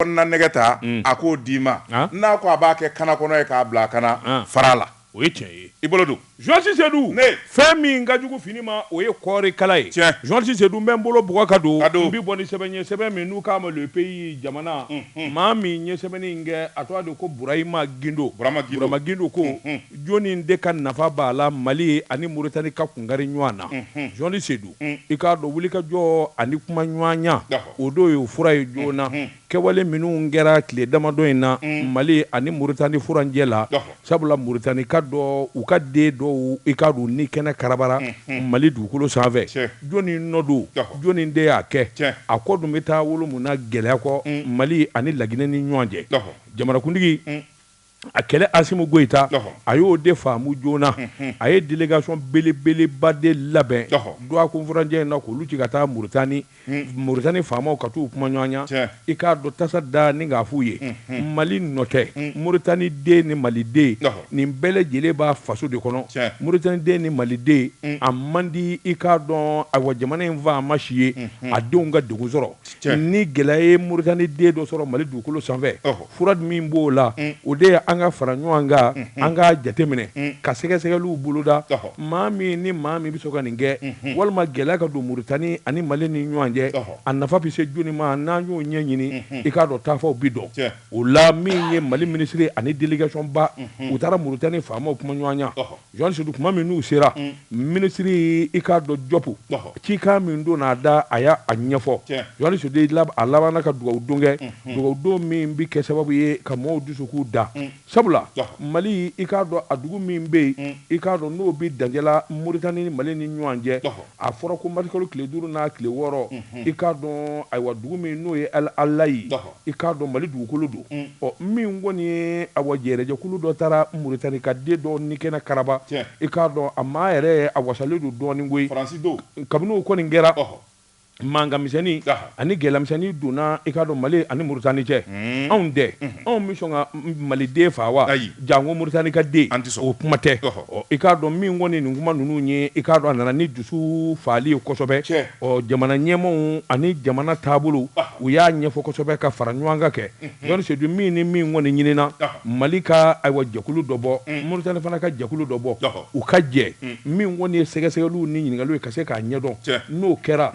na negeta ako dima na ko abake kana kono e ka bla kana farala o ye tiɲɛ ye i bolo don Joël Sedou fɛn min ka jugu fini ma o ye kɔɔri kala ye Joël Sedou n bɛ n bolo bugɔ ka don n bi bɔ ni sɛbɛn ye sɛbɛn min n'u k'a ma le pays jamana maa min ye sɛbɛnni in kɛ a tɔgɔ de ko Burahima Gindo Burama Gindo ko jɔnni de ka nafa b'a la Mali ani Mauritanie ka kunkari ɲɔgɔn na Joël Sedou i k'a dɔn wulikajɔ ani kuma ɲɔgɔnya o don ye o fura ye joona kɛwale minnu kɛra tile damadɔ in na Mali ani Mauritanie furanjɛ la sabula Mauritanie ka dɔ u ka den dɔw i ka don ni kɛnɛ karabara Mali dugukolo sanfɛ jɔnni nɔ don jɔnni de y'a kɛ a kɔ dun bɛ taa wolo mun na gɛlɛya kɔ Mali ani Laginɛ ni ɲɔgɔn cɛ jamanakuntigi a kɛlɛ Asimu Goyita a y'o de faamu joona a ye délégation belebeleba de labɛn Doha conférence in na k'olu ci ka taa Mauritanie faamaw ka t'u kuma ɲɔgɔnya i k'a dɔn tasa da ni k'a f'u ye Mali nɔ tɛ Mauritanie den ni Mali den nin bɛɛ lajɛlen b'a faso de kɔnɔ Mauritanie den ni Mali den a man di i k'a dɔn ayiwa jamana in faama si ye a denw ka degun sɔrɔ ni gɛlɛya ye Mauritanie den dɔ sɔrɔ Mali dugukolo sanfɛ fura min b'o la o de ye an ka fara ɲɔgɔn kan an ka jateminɛ ka sɛgɛsɛgɛliw boloda maa min bɛ sɔn ka nin kɛ walima gɛlɛya ka don Mauritanie ani Mali ni ɲɔgɔn cɛ a nafa bɛ se joli ma n'an y'o ɲɛɲini i k'a dɔn taafaw bi dɔn o la min ye Mali ministre ani délégation ba u taara Mauritanie faamaw kuma ɲɔgɔnya Joël Sedou kuma min n'u sera ministre i k'a dɔn Jɔpu cikan min don n'a da a y'a ɲɛfɔ Joël Sedou a labanna ka dugawu don kɛ dugawu don min bɛ kɛ sababu ye ka mɔgɔw dusukun da sabula Mali i k'a dɔn a dugu min bɛ yen i k'a dɔn n'o bɛ danjala Mauritanie ni Mali ni ɲɔgɔn cɛ a fɔra ko marikalo tile 5 n'a tile 6 i k'a dɔn ayiwa dugu min n'o ye Alayi i k'a dɔn Mali dugukolo don min kɔni ye ayiwa jɛrɛjɛkulu dɔ taara Mauritanie ka den dɔ ni kɛnɛ karaba i k'a dɔn a maa yɛrɛ a wasalen don dɔɔnin koyi kabini o kɔni kɛra mangamisɛnnin ani gɛlɛyamisɛnnin donna i k'a dɔn Mali ani Mauritanie cɛ anw tɛ anw bɛ sɔn ka Maliden fa wa jango Mauritanie ka den o kuma tɛ i k'a dɔn min kɔni nin kuma ninnu ye i k'a dɔn a nana ni dusu faali ye kosɛbɛ jamana ɲɛmaaw ani jamana taabolo u y'a ɲɛfɔ kosɛbɛ ka fara ɲɔgɔn kan kɛ Joël Sedou min ni min kɔni ɲinina Mali ka ayiwa jɛkulu dɔ bɔ Mauritanie fana ka jɛkulu dɔ bɔ u ka jɛ min kɔni ye sɛgɛsɛgɛliw ni ɲininkaliw ye ka se k'a ɲɛdɔn n'o kɛra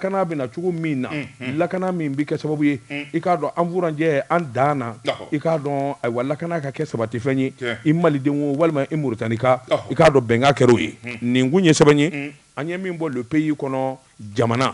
lakana bɛ na cogo min na lakana min bɛ kɛ sababu ye i k'a dɔn an furanjɛ an dan na i k'a dɔn ayiwa lakana ka kɛ sabatifɛn ye i Malidenw o walima i Mauritanie ka i k'a dɔn bɛnkan kɛra o ye nin kun ye sɛbɛn ye an ye min bɔ le pays kɔnɔ jamana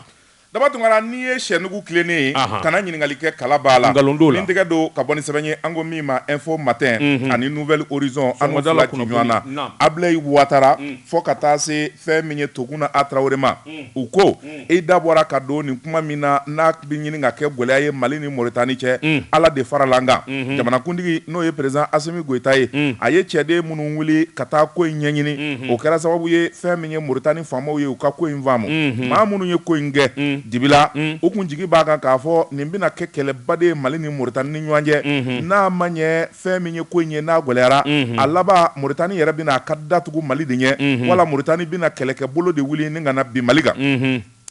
daba tunkara n'i ye sɛnugu tilennen ye kana ɲininkali kɛ kala b'a la ni tɛgɛ don ka bɔ ni sɛbɛn ye an ko min ma info matin ani nouvelle horizon an n'o fila ci ɲɔgɔn na Ablaye Ouattara fo ka taa se fɛn min ye Tokunna A Traoré ma u ko i da bɔra ka don nin kuma min na n'a bɛ ɲini ka kɛ gɛlɛya ye Mali ni Mauritanie cɛ Ala de farala an kan jamanakuntigi n'o ye président Assimi Goïta ye a ye cɛden minnu wuli ka taa ko in ɲɛɲini o kɛra sababu ye fɛn min ye Mauritanie faamaw ye u ka ko in faamu maa minnu ye ko in kɛ dibila u kun jigi b'a kan k'a fɔ nin bɛna kɛ kɛlɛba de ye Mali ni Mauritanie ni ɲɔgɔn cɛ n'a ma ɲɛ fɛn min ye ko in ye n'a gɛlɛyara a laban Mauritanie yɛrɛ bɛna a ka datugu Mali de ɲɛ wala Mauritanie bɛna kɛlɛkɛbolo de wuli ni ka na bin Mali kan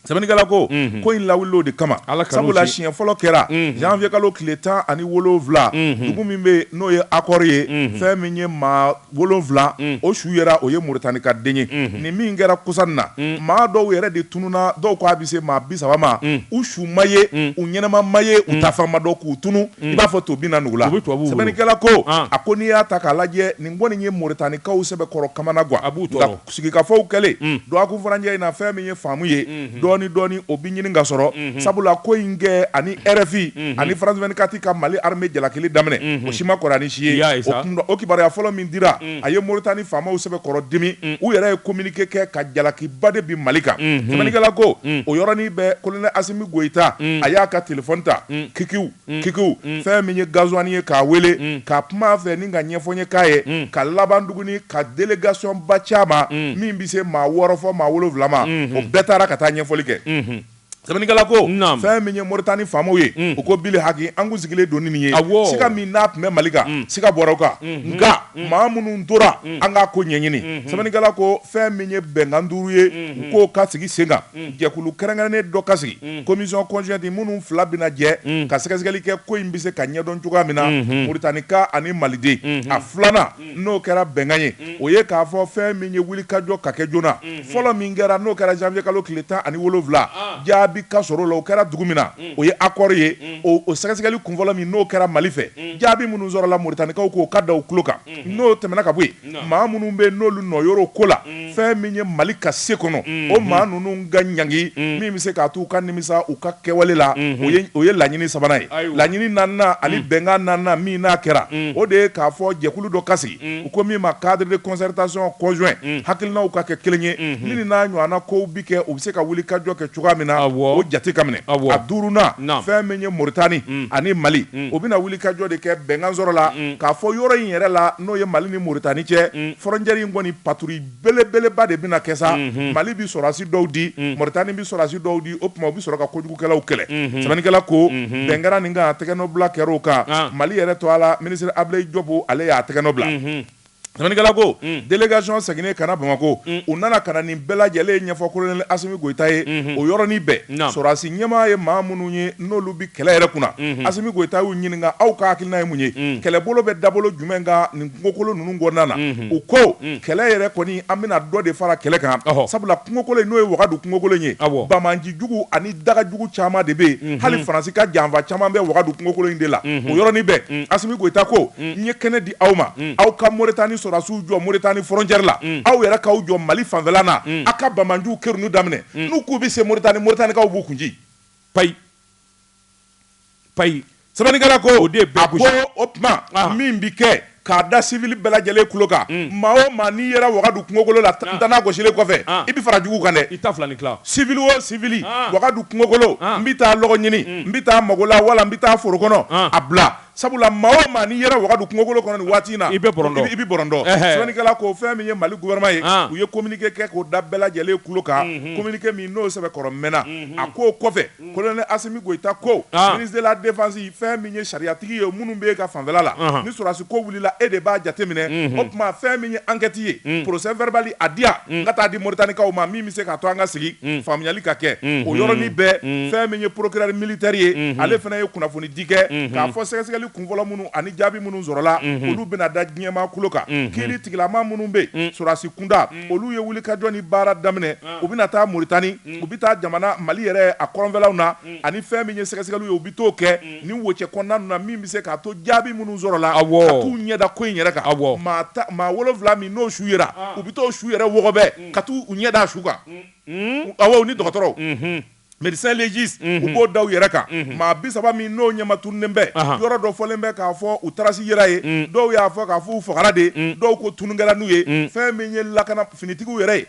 sɛbɛnnikɛla ko in lawulilo de kama sabula siɲɛ fɔlɔ kɛra janvier kalo tile 17 dugu min bɛ n'o ye accord ye fɛn min ye maa 7 o su yera o ye Mauritanie ka den ye nin min kɛra kusan na maa dɔw yɛrɛ de tununa dɔw ko a bɛ se maa 30 ma u su ma ye u ɲɛnama ma ye u ta fan ma dɔn k'u tunu i b'a fɔ to bi na nugu la sɛbɛnnikɛla ko a ko n'i y'a ta k'a lajɛ nin kɔni ye Mauritanie kaw sɛbɛkɔrɔ kamana guwa nka sigikafɔw kɛlen Doha conférence in na fɛn min ye faamu ye dɔɔni o bi ɲini ka sɔrɔ sabula ko in kɛ ani RFI ani France 24 ka Mali armée jalakili daminɛ o si ma kɔrɔ ni si ye o kibaruya fɔlɔ min dira a ye Mauritanie faamaw sɛbɛkɔrɔ dimi u yɛrɛ ye communiqué kɛ ka jalakiba de bi Mali kan sɛbɛnnikɛla ko o yɔrɔnin bɛɛ colonel Assimi Goïta a y'a ka téléphone ta kikiw fɛn min ye gasoil ye k'a wele k'a kuma fɛ ni ka ɲɛfɔ k'a ye ka laban tuguni ka délégation ba caman min bɛ se maa 6 fɔ maa 7 ma o bɛɛ taara ka taa ɲɛfɔli kɛ sɛbɛnnikɛla ko fɛn min ye Moritani faamaw ye u ko Bili Haki an kun sigilen don ni nin ye siga min n'a tun bɛ Mali kan siga bɔra o kan nka maa minnu tora an k'a ko ɲɛɲini sɛbɛnnikɛla ko fɛn min ye bɛnkan 5 ye u k'o ka sigi sen kan jɛkulu kɛrɛnkɛrɛnnen dɔ ka sigi commission conjointe minnu 2 bɛna jɛ ka sɛgɛsɛgɛli kɛ ko in bɛ se ka ɲɛdɔn cogoya min na Moritanika ani Maliden a 2nan n'o kɛra bɛnkan ye o ye k'a fɔ fɛn min ye wulikajɔ ka kɛ joona fɔlɔ min kɛra n'o kɛra janvier kalo tile 17 jaabi ka sɔrɔ la o kɛra dugu min na o ye accord ye o sɛgɛsɛgɛli kunfɔlɔ min n'o kɛra Mali fɛ jaabi minnu sɔrɔ la Moritanikaw k'o ka da u tulo kan n'o tɛmɛna ka bɔ yen maa minnu bɛ n'olu nɔyɔrɔ ko la fɛn min ye Mali ka se kɔnɔ o maa ninnu ka ɲangi min bɛ se k'a to u ka nimisa u ka kɛwale la o ye laɲini 3nan ye laɲini 4nan ani bɛnkan 4nan min n'a kɛra o de ye k'a fɔ jɛkulu dɔ ka sigi u ko min ma cadre de concertation conjoint hakilinaw ka kɛ kelen ye min n'a ɲɔgɔnna kow bi kɛ u bɛ se ka wulikajɔ kɛ cogoya min na o jate ka minɛ a 5nan fɛn min ye Moritani ani Mali o bɛna wulikajɔ de kɛ bɛnkan sɔrɔ la k'a fɔ yɔrɔ in yɛrɛ la n'o ye Mali ni Moritani cɛ frontière in kɔni patrouille belebeleba de bɛna kɛ sa Mali bi sɔrɔdasi dɔw di Moritani bi sɔrɔdasi dɔw di o tuma u bi sɔrɔ ka kojugukɛlaw kɛlɛ sɛbɛnnikɛla ko bɛnkɛra nin kan tɛgɛnɔbila kɛra o kan Mali yɛrɛ to a la ministre Ablaye Diop ale y'a tɛgɛnɔbila sɛbɛnnikɛla ko délégation seginnen kana Bamako u nana kana nin bɛɛ lajɛlen ɲɛfɔ colonel Asimi Goyita ye o yɔrɔnin bɛɛ sɔrɔdasi ɲɛmaa ye maa minnu ye n'olu bi kɛlɛ yɛrɛ kunna Asimi Goyita y'u ɲininka aw ka hakilina ye mun ye kɛlɛbolo bɛ dabolo jumɛn kan nin kungokolo ninnu kɔnɔna na u ko kɛlɛ yɛrɛ kɔni an bɛna dɔ de fara kɛlɛ kan sabula kungokolo in n'o ye Wagadu kungokolo in ye Bamanji jugu ani daga jugu caman de bɛ yen hali Faransi ka janfa caman bɛ Wagadu kungokolo in de la o yɔrɔnin bɛɛ Asimi Goyita ko n ye kɛnɛ di aw ma aw ka Moritani sɔrɔdasiw jɔ Moritani frontière la aw yɛrɛ k'aw jɔ Mali fanfɛla na a ka Bamanjiw kɛrunu daminɛ n'u k'u bɛ se Moritanikaw b'u kunji payi sɛbɛnnikɛla ko a ko o tuma min bi kɛ k'a da civil bɛɛ lajɛlen kulo kan maa o maa n'i yɛrɛ Wagadu kungokolo la tana gosilen kɔfɛ i bɛ fara jugu kan dɛ i ta filani kila civil o civil Wagadu kungokolo n bɛ taa lɔgɔ ɲini n bɛ taa magola wala n bɛ taa foro kɔnɔ a bila sabula maa o maa n'i yɛrɛ Wagadu kungokolo kɔnɔ nin waati in na i bɛ bɔrɔndɔ sɛbɛnnikɛla ko fɛn min ye Mali gouvernement ye u ye communiqué kɛ k'o da bɛɛ lajɛlen kulo kan communiqué min n'o sɛbɛkɔrɔ mɛnna a ko kɔfɛ colonel Asimi Goyita ko ministre de la défense fɛn min ye sariyatigi ye minnu bɛ e ka fanfɛla la ni sɔrɔdasi ko wulila e de b'a jateminɛ o tuma fɛn min ye enquête ye procès verbal a di yan n ka taa di Moritanikaw ma min bɛ se k'a to an ka sigi faamuyali ka kɛ o yɔrɔnin bɛɛ fɛn min ye procureur militaire ye ale fana ye kunnafoni di kɛ k'a fɔ sɛgɛsɛgɛli kunfɔlɔ minnu ani jaabi minnu sɔrɔla olu bɛna da diɲɛmaa kulo kan kiiri tigilama minnu bɛ yen sɔrɔdasi kunda olu ye wulikajɔ ni baara daminɛ u bɛna taa Moritani u bɛ taa jamana Mali yɛrɛ a kɔrɔnfɛlaw na ani fɛn min ye sɛgɛsɛgɛliw ye u bɛ t'o kɛ ni wocɛ kɔnɔna ninnu na min bɛ se k'a to jaabi minnu sɔrɔla ka t'u ɲɛda ko in yɛrɛ kan maa 7 min n'o su yera u bɛ t'o su yɛrɛ wɔgɔbɛ ka t'u ɲɛda su kan awɔ ni dɔgɔtɔrɔw médecin légiste u b'o da u yɛrɛ kan maa 30 min n'o ɲɛma tununnen bɛ yɔrɔ dɔ fɔlen bɛ k'a fɔ u tarasi yera ye dɔw y'a fɔ k'a fɔ u fagara de dɔw ko tunukɛla n'u ye fɛn min ye lakana finitigiw yɛrɛ ye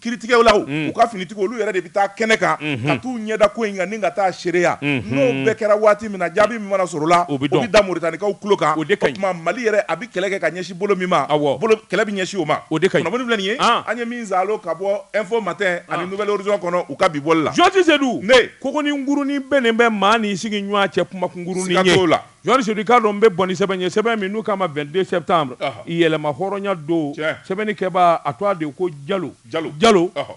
kiiritigɛw la u ka finitigiw olu yɛrɛ de bɛ taa kɛnɛ kan ka t'u ɲɛda ko in kan ni ka taa seereya n'o bɛɛ kɛra waati min na jaabi min mana sɔrɔ la o bɛ da Moritanikaw kulo kan o tuma Mali yɛrɛ a bɛ kɛlɛ kɛ ka ɲɛsin bolo min ma kɛlɛ bɛ ɲɛsin o ma kunnafoni filɛ nin ye an ye min zalo ka bɔ Info Matin ani Nouvelle Horizon kɔnɔ u ka bi bɔli la ne koko ni ngurunin bɛ nin bɛ maa ni sigi ɲɔgɔn cɛ kuma kungurunin ye Jɔn Sedi k'a dɔn n bɛ bɔ ni sɛbɛn ye sɛbɛn min n'u k'a ma 22 septembre yɛlɛma hɔrɔnya don sɛbɛnnikɛba a tɔgɔ de ko Jalo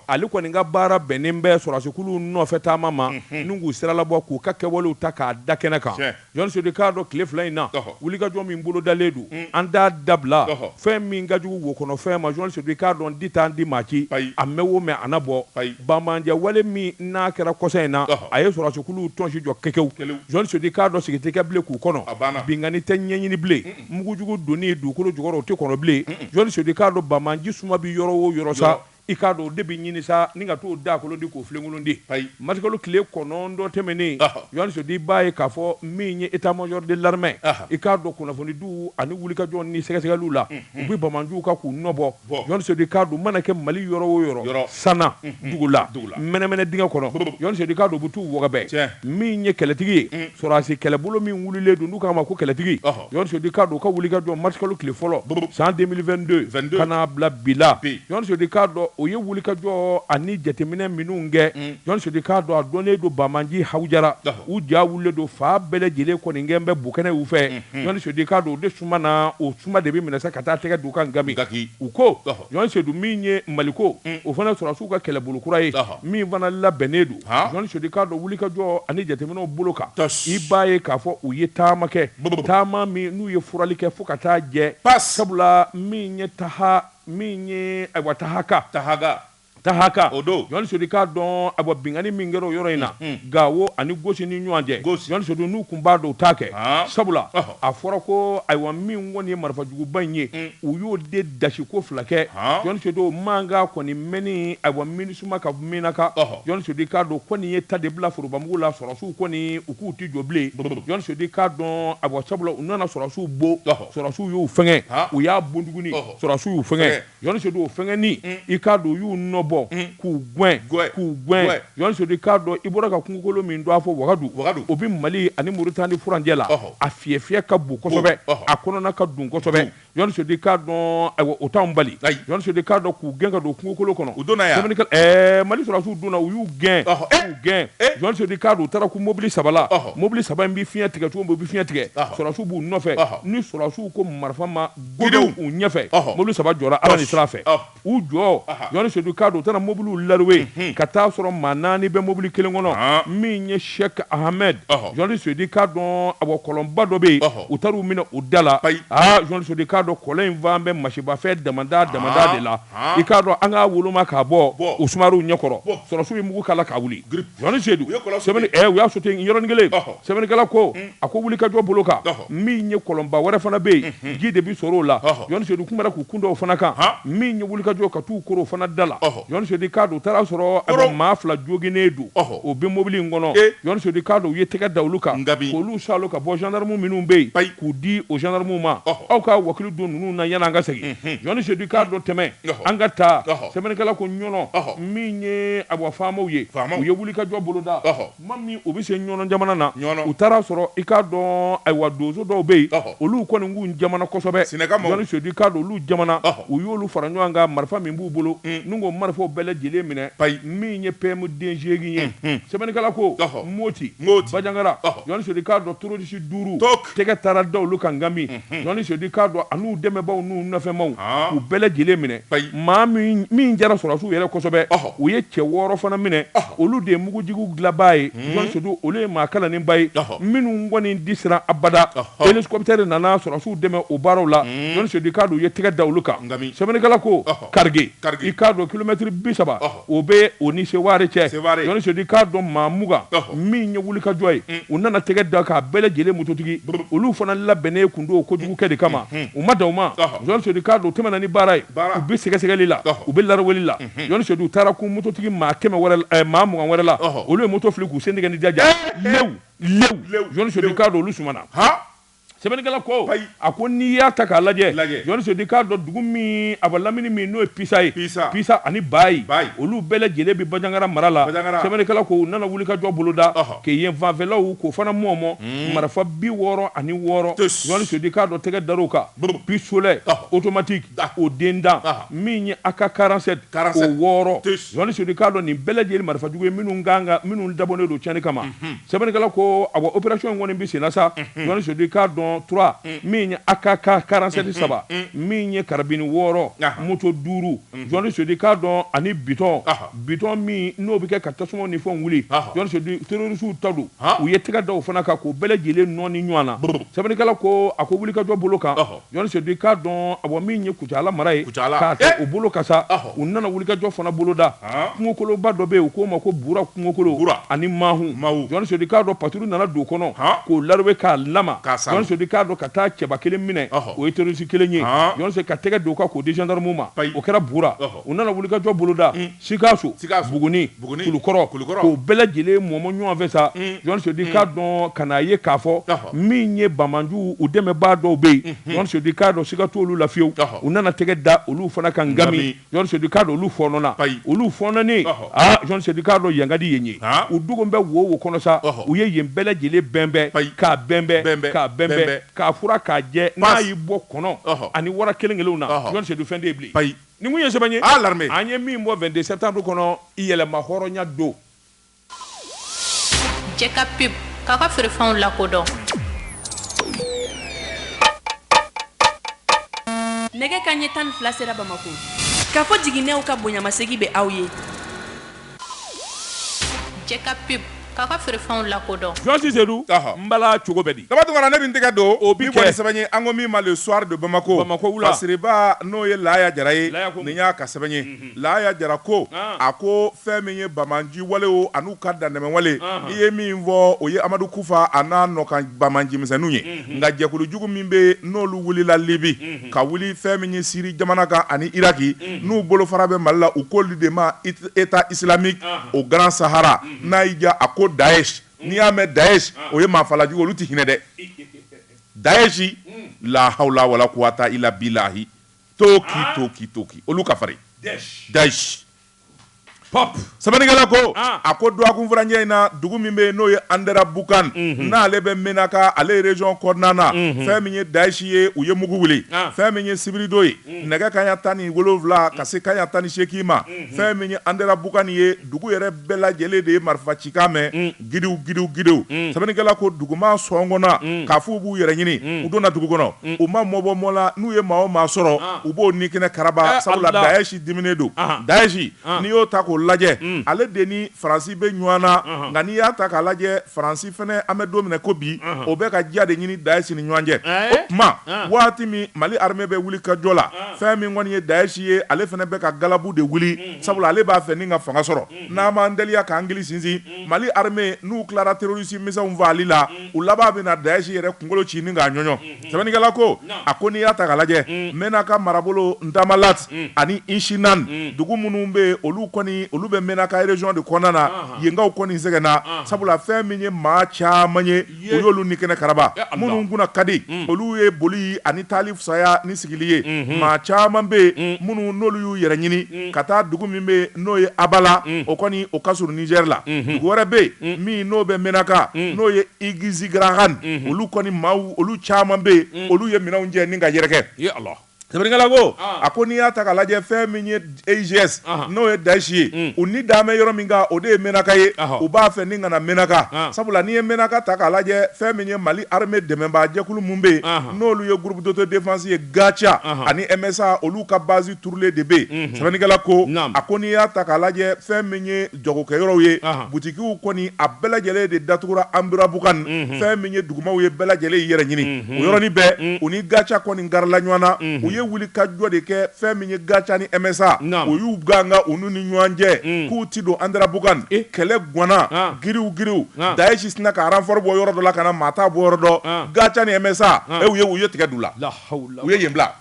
ale kɔni ka baara bɛnnen bɛ sɔrɔdasikuluw nɔfɛ taama ma n'u k'u siralabɔ k'u ka kɛwalew ta k'a da kɛnɛ kan Jɔn Sedi k'a dɔn tile 2 in na wulikajɔ min bolodalen don an t'a dabila fɛn min ka jugu wo kɔnɔ fɛn ma Jɔn Sedi k'a dɔn di t'an di maa ci a mɛn o mɛn a na bɔ Bamanjɛ wale min n'a kɛra kɔsa in na a ye sɔrɔdasikuluw tɔnsi jɔ kɛkɛw Jɔn Sedi k'a dɔn sigi tɛ kɛ bilen k'u kɔnɔ bingani tɛ ɲɛɲini bilen mugujugu donni dugukolo jukɔrɔ o tɛ kɔnɔ bilen Jɔn Sedi k'a dɔn Bamanji suma bi yɔrɔ o yɔrɔ sa i k'a dɔn o de bɛ ɲini sa ni ka t'o da kolo di k'o filenkolon di matikalo tile 9 tɛmɛnen Jɔn Sedi b'a ye k'a fɔ min ye état major de l'armée i k'a dɔn kunnafoni diw ani wulikajɔ ni sɛgɛsɛgɛliw la u bɛ Bamanjiw ka k'u nɔbɔ Jɔn Sedi k'a dɔn mana kɛ Mali yɔrɔ o yɔrɔ Sana dugu la mɛnɛmɛnɛ dingɛ kɔnɔ Jɔn Sedi k'a dɔn u bɛ t'u wɔgɔbɛ min ye kɛlɛtigi ye sɔrɔdasi kɛlɛbolo min wulilen don n'u k'a ma ko kɛlɛtigi Jɔn Sedi k'a dɔn u ka wulikajɔ matikalo tile fɔlɔ san 2022 ka n'a bila bi la Jɔn Sedi k'a dɔn o ye wuli ka jɔ ani jateminɛ minnu kɛ jɔn sidi k'a dɔn a dɔnnen don Bamanji Hawujara u ja wulilen don fa bɛɛ lajɛlen kɔni gɛn bɛ bukɛnɛ u fɛ jɔn sidi k'a dɔn o de suma na o suma de bɛ minɛ sa ka taa tɛgɛ du ka ngami u ko jɔn sidi min ye Maliko o fana sɔrɔsiw ka kɛlɛbolo kura ye min fana labɛnnen don jɔn sidi k'a dɔn wuli ka jɔ ani jateminɛw bolo kan i b'a ye k'a fɔ u ye taama kɛ taama min n'u ye furali kɛ fo ka taa jɛ sabula min ye tahaka o don jɔn sodi k'a dɔn a bɔ bingani min kɛra o yɔrɔ in na Gawo ani Gosi ni ɲɔgɔn cɛ jɔn sodi n'u kun b'a dɔn u t'a kɛ sabula a fɔra ko ayiwa min kɔni ye marifajuguba in ye u y'o de dasi ko fila kɛ jɔn sodi o mankan kɔni mɛnni ayiwa minisuma ka minaka jɔn sodi k'a dɔn ko nin ye ta de bila forobamugu la sɔrɔsiw kɔni u k'u ti jɔ bilen jɔn sodi k'a dɔn ayiwa sabula u nana sɔrɔsiw bo sɔrɔsiw y'u fɛngɛ u y'a bon tuguni sɔrɔsiw y'u fɛngɛ jɔn sodi o fɛngɛni i k'a dɔn u y'u nɔ k'u gɛn jɔn sodi k'a dɔn i bɔra ka kungokolo min don a fɔ Wagadu o bɛ Mali ani Muritani furancɛ la a fiyɛ ka bon kosɛbɛ a kɔnɔna ka dun kosɛbɛ jɔn sodi k'a dɔn ayiwa o t'anw bali jɔn sodi k'a dɔn k'u gɛn ka don kungokolo kɔnɔ u donna yan Mali sɔrɔsiw donna u y'u gɛn jɔn sodi k'a dɔn u taara ko mobili saba la mobili saba in bɛ fiɲɛ tigɛ cogo min u bɛ fiɲɛ tigɛ sɔrɔsiw b'u nɔfɛ ni sɔrɔsiw ko marifa ma godenw u ɲɛfɛ mobili saba jɔra Ala ni sira fɛ u jɔ jɔn sodi k'a dɔn u taara mobiliw laroué ka taa sɔrɔ maa 4 bɛ mobili kelen kɔnɔ min ye Sheikh Ahmed jɔn sodi k'a dɔn a bɔ kɔlɔnba dɔ bɛ yen u taar'u minɛ u da la jɔn sodi k'a dɔn kɔlɔn in fan bɛ masibafɛ damada de la i k'a dɔn an k'a woloma k'a bɔ u sumaruw ɲɛkɔrɔ sɔrɔsiw ye mugu k'a la k'a wuli jɔn sodi u y'a sote yɔrɔnin kelen sɛbɛnnikɛla ko a ko wuli ka jɔ bolo kan min ye kɔlɔnba wɛrɛ fana bɛ yen ji de bi sɔrɔ o la jɔn sodi kun bɛra k'u kun da o fana kan min ye wuli ka jɔ ka t'u koro o fana da la jɔn sodi k'a dɔn u taara sɔrɔ a bɛ maa 2 joginnen don o bɛ mobili in kɔnɔ jɔn sodi k'a dɔn u ye tɛgɛ da olu kan k'olu salo ka bɔ gendarme minnu bɛ yen k'u di o gendarme ma aw ka wakili don ninnu na yan'an ka segin jɔn sodi k'a dɔn tɛmɛ an ka taa sɛbɛnnikɛla ko ɲɔnɔ min ye a bɔ faamaw ye u ye wuli ka jɔ boloda tuma min u bɛ se ɲɔnɔ jamana na u taara sɔrɔ i k'a dɔn ayiwa donso dɔw bɛ yen olu kɔni k'u jamana kosɛbɛ jɔn sodi k'a dɔn olu jamana u y'olu fara ɲɔgɔn kan marifa min b'u bolo n'u ko marifaw bɛɛ lajɛlen minɛ min ye PM den 8 ye sɛbɛnnikɛla ko Moti Bajangara jɔn sodi k'a dɔn terroriste 5 tɛgɛ taara da olu kan ngami jɔn sodi k'a dɔn a n'u dɛmɛbaw n'u nɔfɛmaw u bɛɛ lajɛlen minɛ maa min jara sɔrɔsiw yɛrɛ kosɛbɛ u ye cɛ 6 fana minɛ olu de ye mugujigiw dilanbaa ye jɔn sodi olu ye maa kalannenba ye minnu kɔni di siran abada hélicoptère nana sɔrɔsiw dɛmɛ o baaraw la jɔn sodi k'a dɔn u ye tɛgɛ da olu kan sɛbɛnnikɛla ko Karige i k'a dɔn kilomètre 30 o bɛ o ni Seware cɛ jɔn sodi k'a dɔn maa 20 min ye wuli ka jɔ ye u nana tɛgɛ da k'a bɛɛ lajɛlen mototigi olu fana labɛnnen kun don o kojugukɛ de kama u ma dan u ma jɔn sodi k'a dɔn u tɛmɛna ni baara ye u bɛ sɛgɛsɛgɛli la u bɛ laraweli la jɔn sodi u taara kun mototigi maa 100 wɛrɛ maa 20 wɛrɛ la olu ye moto fili k'u sen tigɛ ni jaja lew jɔn sodi k'a dɔn olu sumana sɛbɛnnikɛla ko a ko n'i y'a ta k'a lajɛ jɔn sodi k'a dɔn dugu min a bɛ lamini min n'o ye Pisa ye Pisa ani Bayi olu bɛɛ lajɛlen bɛ Bajangara mara la sɛbɛnnikɛla ko u nana wuli ka jɔ boloda k'e yen fanfɛlaw k'o fana mɔmɔ marifa 66 jɔn sodi k'a dɔn tɛgɛ dar'o kan pistolet automatique o dendan min ye AK-47 o 6 jɔn sodi k'a dɔn nin bɛɛ lajɛlen marifajugu ye minnu dabɔnnen don tiɲɛni kama sɛbɛnnikɛla ko a bɔ opération kɔni bɛ sen na sa jɔn sodi k'a dɔn 3 min ye AK-47 3 min ye karabini 6 moto 5 jɔn sodi k'a dɔn ani biton min n'o bɛ kɛ ka tasuma ni fɛnw wuli jɔn sodi terrorisiw ta don u ye tɛgɛ da o fana kan k'o bɛɛ lajɛlen nɔɔni ɲɔgɔn na sɛbɛnnikɛla ko a ko wuli ka jɔ bolo kan jɔn sodi k'a dɔn a bɔ min ye Kucala mara ye k'a ta o bolo kan sa u nana wuli ka jɔ fana boloda kungokoloba dɔ bɛ yen u k'o ma ko Bura kungokolo ani Mahu jɔn sodi k'a dɔn patrouille nana don kɔnɔ k'o laroué k'a lama jɔn sodi k'a dɔn ka taa cɛba kelen minɛ o ye terroriste kelen ye jɔn sodi ka tɛgɛ don ka k'o di gendarme ma o kɛra Bura u nana wuli ka jɔ boloda Sikaso Buguni Kulukɔrɔ k'o bɛɛ lajɛlen mɔmɔ ɲɔgɔn fɛ sa jɔn sodi k'a dɔn ka n'a ye k'a fɔ min ye Bamanju u dɛmɛbaa dɔw bɛ yen jɔn sodi k'a dɔn siga t'olu la fiyewu u nana tɛgɛ da olu fana kan ngami jɔn sodi k'a dɔn olu fɔnɔna olu fɔnɔnen jɔn sodi k'a dɔn yan ka di yen ye u dogo bɛ wo kɔnɔ sa u ye yen bɛɛ lajɛlen bɛnbɛn k'a bɛnbɛn jɛ k'a fura k'a jɛ n'a y'i bɔ kɔnɔ ani wara kelen-kelenw na Jon Seydou fɛn tɛ bilen payi ni mun ye sɛbɛn ye l'armée an ye min bɔ 22 septembre kɔnɔ yɛlɛma hɔrɔnya don Jɛka pub k'a ka feerefɛnw lakodɔn nɛgɛ kanɲɛ 12 sera Bamako k'a fɔ jiginɛw ka bonyamasegin bɛ aw ye Jɛka pub k'a ka feerefɛnw lakodɔn Jon Seydou n bala cogo bɛ di Dabatungara ne bɛ tɛgɛ don o bi kɛ sɛbɛn ye an ko min ma le soir de Bamako wula Siriba n'o ye Laya Jara ye nin y'a ka sɛbɛn ye Laya Jara ko a ko fɛn min ye Bamanji walew an'u ka danɛmɛ wale i ye min fɔ o ye Amadu Kufa a n'a nɔkan Bamanji misɛnninw ye nka jɛkulu jugu min bɛ n'olu wulila Libi ka wuli fɛn min ye Siri jamana kan ani Iraki n'u bolofara bɛ Mali la u k'olu de ma État islamique au Grand Sahara n'a y'i diya a ko Daesh n'i y'a mɛn Daesh o ye maafalajugu olu tɛ hinɛ dɛ Daesh la hawla wala quwata illa billahi toki olu ka farin Daesh pop sɛbɛnnikɛla ko a ko duwakun furancɛ in na dugu min bɛ yen n'o ye Andera Bukan n'ale bɛ Menaka ale ye région kɔnɔna na fɛn min ye Daesh ye u ye mugu wuli fɛn min ye Sibirido ye nɛgɛ kanɲɛ 17 ka se kanɲɛ 18 ma fɛn min ye Andera Bukan ye dugu yɛrɛ bɛɛ lajɛlen de ye marifa cikan mɛn gidiw sɛbɛnnikɛla ko duguma sɔngɔnna k'a fɔ u b'u yɛrɛ ɲini u donna dugu kɔnɔ u ma mɔbɔ mɔ la n'u ye maa o maa sɔrɔ u b'o ni kɛnɛ karaba sabula Daesh diminen don Daesh n'i y'o ta k'o lajɛ ale de ni Faransi bɛ ɲɔgɔn na nka n'i y'a ta k'a lajɛ Faransi fɛnɛ an bɛ don min na ko bi o bɛ ka diya de ɲini Daesh ni ɲɔgɔn cɛ o tuma waati min Mali armée bɛ wuli ka jɔ la fɛn min kɔni ye Daesh ye ale fɛnɛ bɛ ka galabu de wuli sabula ale b'a fɛ ni ka fanga sɔrɔ n'an m'an teliya k'an gili sinsin Mali armée n'u tilara terroriste misɛnw fagali la u laban bɛ na Daesh yɛrɛ kunkolo ci ni k'a ɲɔɲɔ sɛbɛnnikɛla ko a ko n'i y'a ta k'a lajɛ Menaka marabolo Ndamalat ani Inshinan dugu minnu bɛ olu kɔni olu bɛ Menaka région de kɔnɔna na yenkaw kɔni sɛgɛnna sabula fɛn min ye maa caman ye o y'olu ni kɛnɛ karaba minnu kunna ka di olu ye boli ani taali fisaya ni sigili ye maa caman bɛ yen minnu n'olu y'u yɛrɛ ɲini ka taa dugu min bɛ n'o ye Abala o kɔni o ka surun Niger la dugu wɛrɛ bɛ yen min n'o bɛ Menaka n'o ye Igizigarahan olu kɔni maaw olu caman bɛ yen olu ye minɛnw jɛ ni ka yɛrɛkɛ sɛbɛnnikɛla ko a ko n'i y'a ta k'a lajɛ fɛn min ye AGS n'o ye Daesh ye u ni dan bɛ yɔrɔ min kan o de ye Menaka ye u b'a fɛ ni kana Menaka sabula n'i ye Menaka ta k'a lajɛ fɛn min ye Mali armée dɛmɛbaa jɛkulu mun bɛ yen n'olu ye groupe d'autodéfense ye Gacha ani MSA olu ka base turulen de bɛ yen sɛbɛnnikɛla ko a ko n'i y'a ta k'a lajɛ fɛn min ye jagokɛyɔrɔw ye butikiw kɔni a bɛɛ lajɛlen de datugura Andera Bukan fɛn min ye dugumaw ye bɛɛ lajɛlen yɛrɛ ɲini o yɔrɔnin bɛɛ u ni Gacha kɔni garila ɲɔgɔn na u ye wuli ka jɔ de kɛ fɛn min ye Gacha ni MSA o y'u ganga u n'u ni ɲɔgɔn cɛ k'u ti don Andera Bukan kɛlɛ gwanna giriw Daesh sina ka renfort bɔ yɔrɔ dɔ la ka na maa t'a bɔ yɔrɔ dɔ Gacha ni MSA u ye tigɛ du la u ye yen bila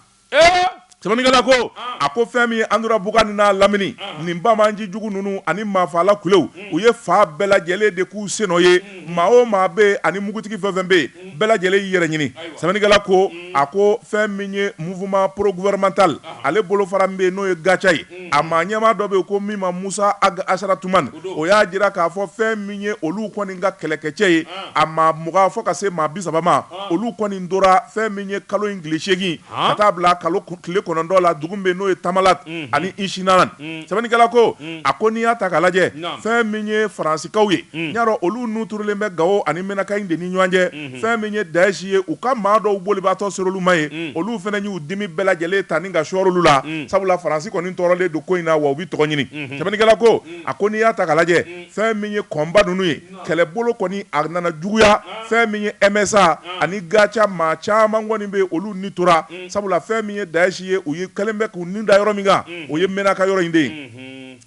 sɛbɛnnikɛla ko a ko fɛn min ye Andera Bukan n'a lamini nin Bamanji jugu ninnu ani maafala kulew u ye fa bɛɛ lajɛlen de k'u senɔ ye maa o maa bɛ yen ani mugutigi fɛn fɛn bɛ yen bɛɛ lajɛlen y'i yɛrɛ ɲini sɛbɛnnikɛla ko a ko fɛn min ye mouvement pro gouvernemental ale bolofara min bɛ yen n'o ye Gacha ye a maa ɲɛmaa dɔ bɛ yen ko min ma Musa Ag Asharatuman o y'a jira k'a fɔ fɛn min ye olu kɔni ka kɛlɛkɛcɛ ye a maa 20 fɔ ka se maa 30 ma olu kɔni tora fɛn min ye kalo in tile 8 ka taa bila kalo tile 9 la dugu min n'o ye Tamalat ani Inshinan sɛbɛnnikɛla ko a ko n'i y'a ta k'a lajɛ fɛn min ye Faransikaw ye n'i y'a dɔn olu n'u turulen bɛ Gao ani Menaka in de ni ɲɔgɔn cɛ fɛn min ye Daesh ye u ka maa dɔw bolibaatɔ ser'olu ma ye olu fɛnɛ y'u dimi bɛɛ lajɛlen ta ni ka sɔr'olu la sabula Faransi kɔni tɔɔrɔlen don ko in na wa u bi tɔgɔ ɲini sɛbɛnnikɛla ko a ko n'i y'a ta k'a lajɛ fɛn min ye kɔnba ninnu ye kɛlɛbolo kɔni a nana juguya fɛn min ye MSA ani Gacha maa caman kɔni bɛ olu ni tora sabula fɛn min ye Daesh ye u ye kɛlen bɛ k'u ni da yɔrɔ min kan o ye Menaka yɔrɔ in de ye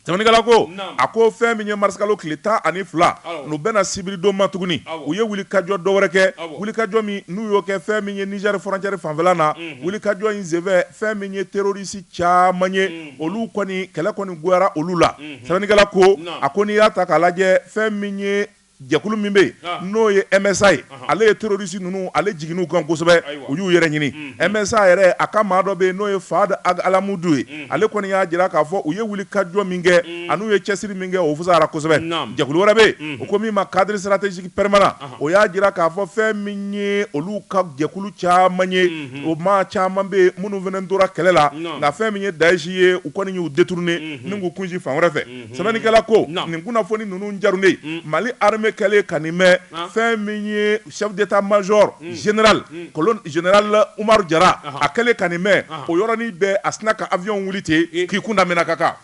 sɛbɛnnikɛla ko a ko fɛn min ye marisikalo tile 12 n'u bɛna Sibirido ma tuguni u ye wuli kajɔ dɔ wɛrɛ kɛ wuli kajɔ min n'u y'o kɛ fɛn min ye Niger frontière fanfɛla na wuli kajɔ in senfɛ fɛn min ye terroriste caman ye olu kɔni kɛlɛ kɔni goyara olu la sɛbɛnnikɛla ko a ko n'i y'a ta k'a lajɛ fɛn min ye jɛkulu min bɛ n'o ye MSA ye ale ye terroriste ninnu ale jiginn'u kan kosɛbɛ u y'u yɛrɛ ɲini MSA yɛrɛ a ka maa dɔ bɛ yen n'o ye Fahad Alamudu ye ale kɔni y'a jira k'a fɔ u ye wulikajɔ min kɛ an'u ye cɛsiri min kɛ o fusayara kosɛbɛ jɛkulu wɛrɛ bɛ yen o ko min ma cadre stratégique permanent o y'a jira k'a fɔ fɛn min ye olu ka jɛkulu caman ye o maa caman bɛ yen minnu fana tora kɛlɛ la nka fɛn min ye Daesh ye u kɔni y'u détourné ni k'u kunsi fan wɛrɛ fɛ sɛbɛnnikɛla ko nin kunnafoni ninnu jarunen Mali armée kɛlen ka nin mɛn fɛn min ye chef d'état-major général colonel général Umaru Jara a kɛlen ka nin mɛn o yɔrɔnin bɛɛ a sina ka avion wuli ten k'i kun da Menakaka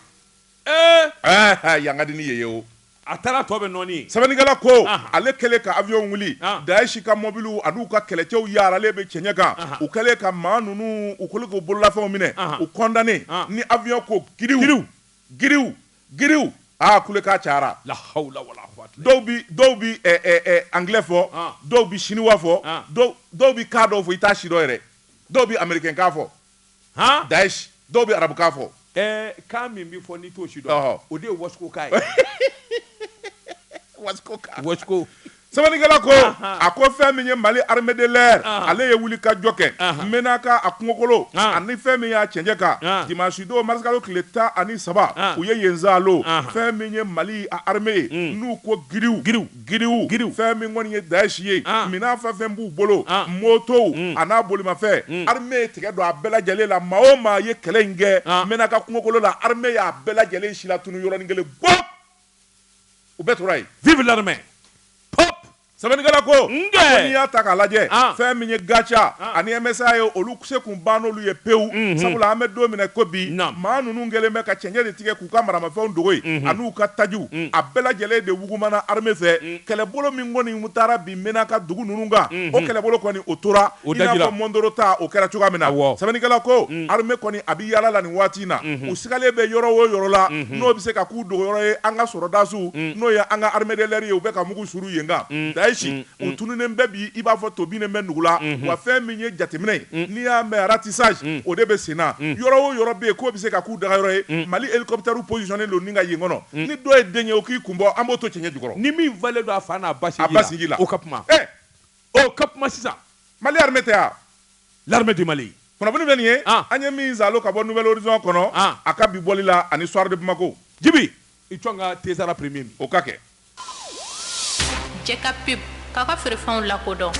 yan ka di ni ye ye o a taara tɔ bɛ nɔɔni sɛbɛnnikɛla ko ale kɛlen ka avion wuli Daesh ka mobiliw an'u ka kɛlɛcɛw yaaralen bɛ cɛɲɛ kan u kɛlen ka maa ninnu u kɛlen k'u bololafɛnw minɛ u condamné ni avion ko giriw kulekan cayara la hawla wala quwwata dɔw bi anglais fɔ dɔw bi chinois fɔ dɔw bi kan dɔw fɔ i t'a si dɔ yɛrɛ dɔw bi américain kan fɔ Daesh dɔw bi arabu kan fɔ kan min bi fɔ ni t'o si dɔn o de ye wasiko ka ye wasiko sɛbɛnnikɛla ko a ko fɛn min ye Mali armée de l'air ale ye wuli ka jɔ kɛ Menaka a kungokolo ani fɛn min y'a cɛnjɛ kan dimanche don mars kalo tile 13 u ye yen zalo fɛn min ye Mali a armée ye n'u ko giriw fɛn min kɔni ye Daesh ye minan fɛn fɛn b'u bolo motow a n'a bolimafɛn armée tigɛ don a bɛɛ lajɛlen la maa o maa ye kɛlɛ in kɛ Menaka kungokolo la armée y'a bɛɛ lajɛlen si la tunu yɔrɔnin kelen bop u bɛɛ tora yen vive l'armée sɛbɛnnikɛla ko n'i y'a ta k'a lajɛ fɛn min ye Gacha ani MSA ye olu se kun ban n'olu ye pewu sabula an bɛ don minɛ ko bi maa ninnu kɛlen bɛ ka cɛnjɛ de tigɛ k'u ka maramafɛnw dogo yen an'u ka tajiw a bɛɛ lajɛlen de wugumana armée fɛ kɛlɛbolo min kɔni taara bi Menaka dugu ninnu kan o kɛlɛbolo kɔni o tora i n'a fɔ Mondoro ta o kɛra cogoya min na sɛbɛnnikɛla ko armée kɔni a bɛ yaala la nin waati in na u sigalen bɛ yɔrɔ o yɔrɔ la n'o bɛ se ka k'u dogo yɔrɔ ye an ka sɔrɔdasiw n'o ye an ka armée de l'air ye u bɛ ka mugu suru yen kan u tununen bɛɛ bi i b'a fɔ tobinen bɛ nugu la wa fɛn min ye jateminɛ ye n'i y'a mɛn ratissage o de bɛ sen na yɔrɔ o yɔrɔ bɛ yen k'o bɛ se ka k'u dagayɔrɔ ye Mali hélicoptère positionné don ni ka yen kɔnɔ ni dɔ ye den ye o k'i kun bɔ an b'o to cɛnɲɛ jukɔrɔ ni min valen don a fa n'a ba sinji la o ka kuma sisan Mali armée tɛ yan l'armée du Mali kunnafoni bɛ nin ye an ye min zalo ka bɔ Nouvelle Horizon kɔnɔ a ka bi bɔli la ani Soir de Bamako Jibi i tɔn ka Tesara premier min o ka kɛ Jɛka pub k'a ka feerefɛnw lakodɔn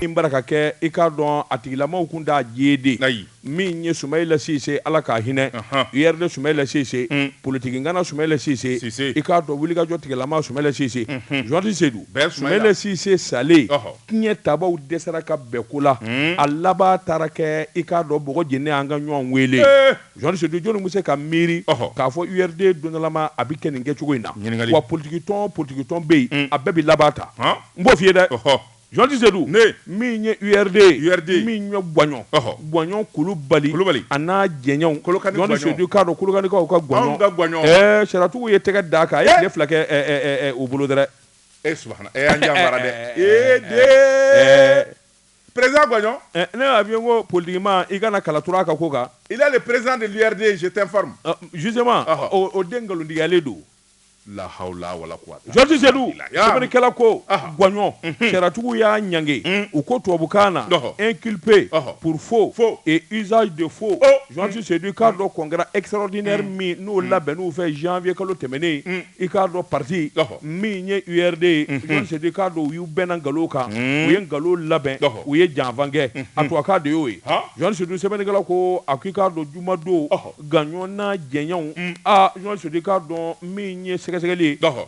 in bara ka kɛ i k'a dɔn a tigilamaw kun t'a jede min ye Soumaïla Cissé ala k'a hinɛ URD Soumaïla Cissé politique ngana Soumaïla Cissé i k'a dɔn wulikajɔ tigilama Soumaïla Cissé Journaliste Seydou Soumaïla Cissé sale tiɲɛ tabaw dɛsɛra ka bɛɛ ko la a laban taara kɛ i k'a dɔn bɔgɔ jeni an ka ɲɔgɔn wele Journaliste Seydou jɔnni bɛ se ka miiri k'a fɔ URD dondalama a bɛ kɛ nin kɛcogo in na wa politique tɔn bɛ yen a bɛɛ bɛ laban ta n b'o f'i ye dɛ Journaliste Seydou min ye URD min ye Gwaɲɔn Kulubali a n'a jɛɲɛw Journaliste Seydou k'a dɔn Kolokanikaw ka Gwaɲɔn Saratugu ye tɛgɛ d'a kan a ye tile fila kɛ u bolo dɛrɛ subahana an janfara dɛ président Gwaɲɔn ne y'a f'i ye ko politiquement i kana kala turu a ka ko kan il est le président de l'URD je t'informe justement o den ngalontigiyalen don la hawla wala quwwata Journaliste Seydou sɛbɛnnikɛla ko Gwaɲɔn Saratugu y'a ɲange u ko tubabukan na inculpé pour faux et usage de faux Journaliste Seydou i k'a dɔn congrès extraordinaire min n'o labɛnn'u fɛ janvier kalo tɛmɛnen i k'a dɔn parti min ye URD ye Journaliste Seydou i k'a dɔn u y'u bɛnna nkalon kan u ye nkalon labɛn u ye janfan kɛ a tubabukan de y'o ye Journaliste Seydou sɛbɛnnikɛla ko a ko i k'a dɔn jumadon Gwaɲɔn n'a jɛɲɛw Journaliste Seydou i k'a dɔn min ye sɛgɛsɛgɛli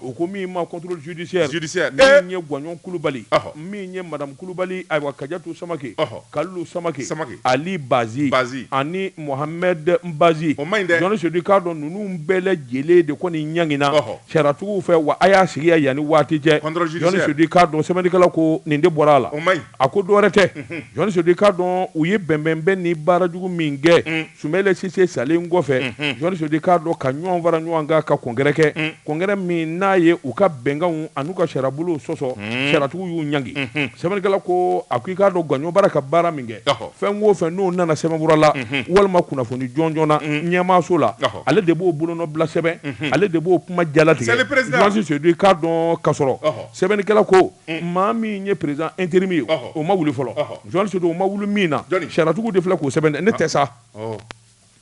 o ko min ma contrôle judiciaire min ye Gwaɲɔn Kulubali min ye madame Kulubali ayiwa Kajatu Samake Kalilu Samake Ali Bazi ani Mohamed Mbazi Journaliste Seydou k'a dɔn ninnu bɛɛ lajɛlen de kɔni ɲangina sariyatigiw fɛ wa a y'a sigi yanni waati cɛ Journaliste Seydou k'a dɔn sɛbɛnnikɛla ko nin de bɔra a la a ko dɔwɛrɛ tɛ Journaliste Seydou k'a dɔn u ye bɛnbɛnbɛn ni baarajugu min kɛ Soumaïla Cissé salen kɔfɛ Journaliste Seydou k'a dɔn ka ɲɔgɔn fara ɲɔgɔn kan ka congrès kɛ congrès min n'a ye u ka bɛnkanw an'u ka sariyabolo sɔsɔ sariyatigiw y'u ɲangi sɛbɛnnikɛla ko a ko i k'a dɔn gaɲɔ bara ka baara min kɛ fɛn o fɛn n'o nana sɛbɛnfura la walima kunnafoni jɔnjɔn na ɲɛmaaso la ale de b'o bolonɔ bila sɛbɛn ale de b'o kuma jalatigɛ Johnson Saidu i k'a dɔn ka sɔrɔ sɛbɛnnikɛla ko maa min ye président intérim ye o ma wuli fɔlɔ Johnson Saidu o ma wuli min na sariyatigiw de filɛ k'o sɛbɛn ne tɛ sa.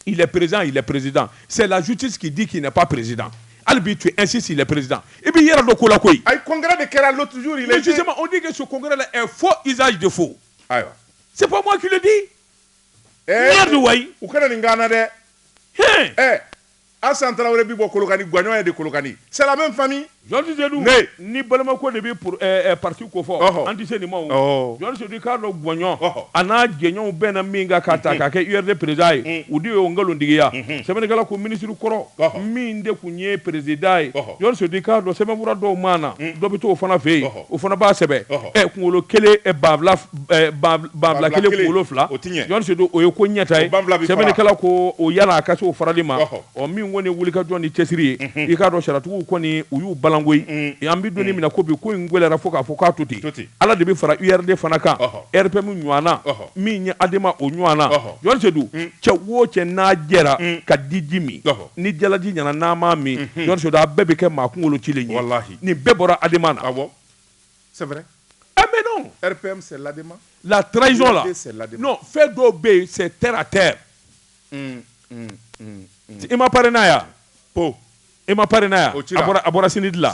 Il est président, il est président. C'est la justice qui dit qu'il n'est pas président. Albi, tu insistes, il est président. Et puis, il y a le Kolakoi. Le congrès de Kera, l'autre jour, il est. Justement, on dit que ce congrès-là est faux usage de faux. C'est pas moi qui le dis. Merde, oui. Ou qu'on a une gana de. Hassan Traoré Bibo Kolokani, Guagnon et de Kolokani. C'est la même famille. Johnson Saidu ni balamako de bɛ pour parti ko fɔ an tɛ se nin ma o Johnson Saidu k'a dɔn Guagnon a n'a jɛɲɔgɔnw bɛɛ na min kan k'a ta k'a kɛ URD président ye u de y'o nkalontigiya sɛbɛnnikɛla ko ministre kɔrɔ min de tun ye président ye Johnson Saidu k'a dɔn sɛbɛnfura dɔw ma na dɔ bɛ to o fana fɛ yen o fana b'a sɛbɛn kunkolo kelen banfila kelen kunkolo fila Johnson Saidu o ye ko ɲɛta ye sɛbɛnnikɛla ko o yala a ka se o farali ma min kɔni ye wulikajɔ ni cɛsiri ye i k'a dɔn sariyatigiw kɔni u y'u balan an bɛ donni mina ko bi ko in gwɛlɛra fo k'a fɔ k'a to ten ala de bɛ fara URD fana kan RPM ɲɔgɔnna min ye adama o ɲɔgɔnna Johnson Saidu cɛ o cɛ n'a jɛra ka di ji min ni jalaji ɲɛna n'a ma min Johnson Saidu a bɛɛ bɛ kɛ maa kunkolo cilen ye nin bɛɛ bɔra adama na c'est vrai mais non RPM c'est l'adama la trahison là non fɛn dɔw bɛ yen c'est terre à terre i ma pare n'a ya po e ma pare n'a ya a bɔra sinidi la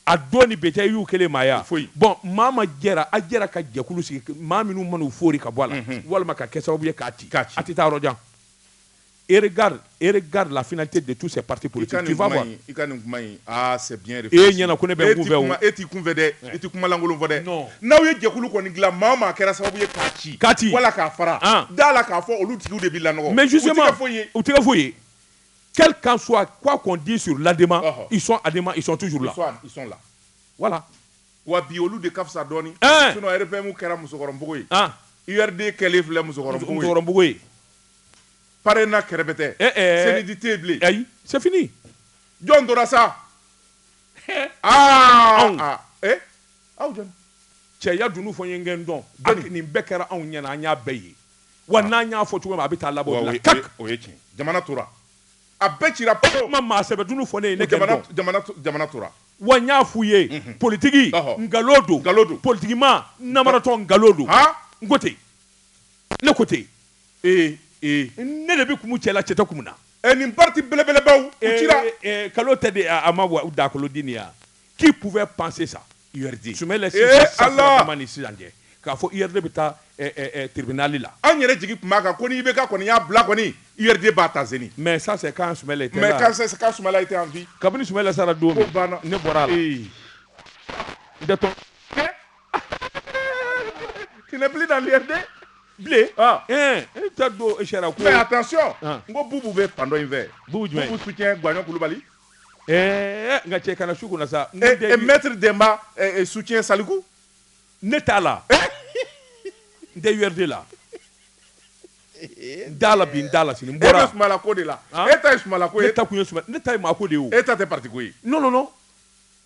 a dɔ ni bɛtɛ y'u kelen maaya bon maa ma jɛra a jɛra ka jɛkulu sigi maa minnu man'u fori ka bɔ a la walima ka kɛ sababu ye k'a ci a tɛ taa yɔrɔ jan et regarde la finalité de tous ces partis politiques tu vas voir i ka nin kuma in c'est bien réfléchi ɲɛna ko ne bɛ n kun fɛ o e t'i kun fɛ dɛ i t'i kuma lankolon fɔ dɛ n'aw ye jɛkulu kɔni dilan maa o maa kɛra sababu ye k'a ci wala k'a fara da la k'a fɔ olu tigiw de b'i lanɔgɔ mais justement u tɛ kɛ foyi ye quel qu'en soit, quoi qu'on dise sur l'ADEMA, ils sont ADEMA, ils sont toujours là. Ils sont là. Voilà. Wabi olu de kafsa doni. Sinon RPM kera musokorombogo yi. URD kele fle musokorombogo yi. Parena kerebete. Sénidité blé. C'est fini. John Dorasa. John. Cɛya dunu fɔ ye ngɛn dɔn. Nin bɛɛ kɛra anw ɲɛna an y'a bɛɛ ye. Wa n'an y'a fɔ cogo min a bɛ taa labɔ la. Kak. O ye tiɲɛ. Jamana tora. A bɛɛ cira pewu. Ma maa sɛbɛ dunu fɔ ne ye ne kɛ dɔn. Jamana tora. Wa n y'a f'u ye politiki nkalon don politikima namaratɔ nkalon don n ko ten ne ko ten ne de bɛ kun cɛla cɛ tɛ kun na nin parti belebelebaw u cira kalo tɛ de a ma dakolo di nin ya qui pouvait penser ça URD Soumaïla Cissé ni sisan cɛ k'a fɔ URD bɛ taa tribunal la an yɛrɛ jigi tun b'a kan ko n'i bɛ ka kɔni y'a bila kɔni URD b'a ta zeni mais ça c'est quand Soumaïla était là mais quand Soumaïla était en vie kabini Soumaïla sara don ne bɔra la tu n'es plus dans l'URD blé t'a don sariya ko mais attention n ko Boubou bɛ fan dɔ in fɛ Boubou soutient Guagnon Coulibaly nka cɛ kana su kunna sa et Maître Demba soutient Salikou ne t'a la n tɛ URD la n bi n t'a la sini n bɔra e bɛ Soumaïla ko de la e ta ye Soumaïla ko ye ne ta kun ye Soumaïla ne ta ye maa ko de ye o e ta tɛ parti ko ye non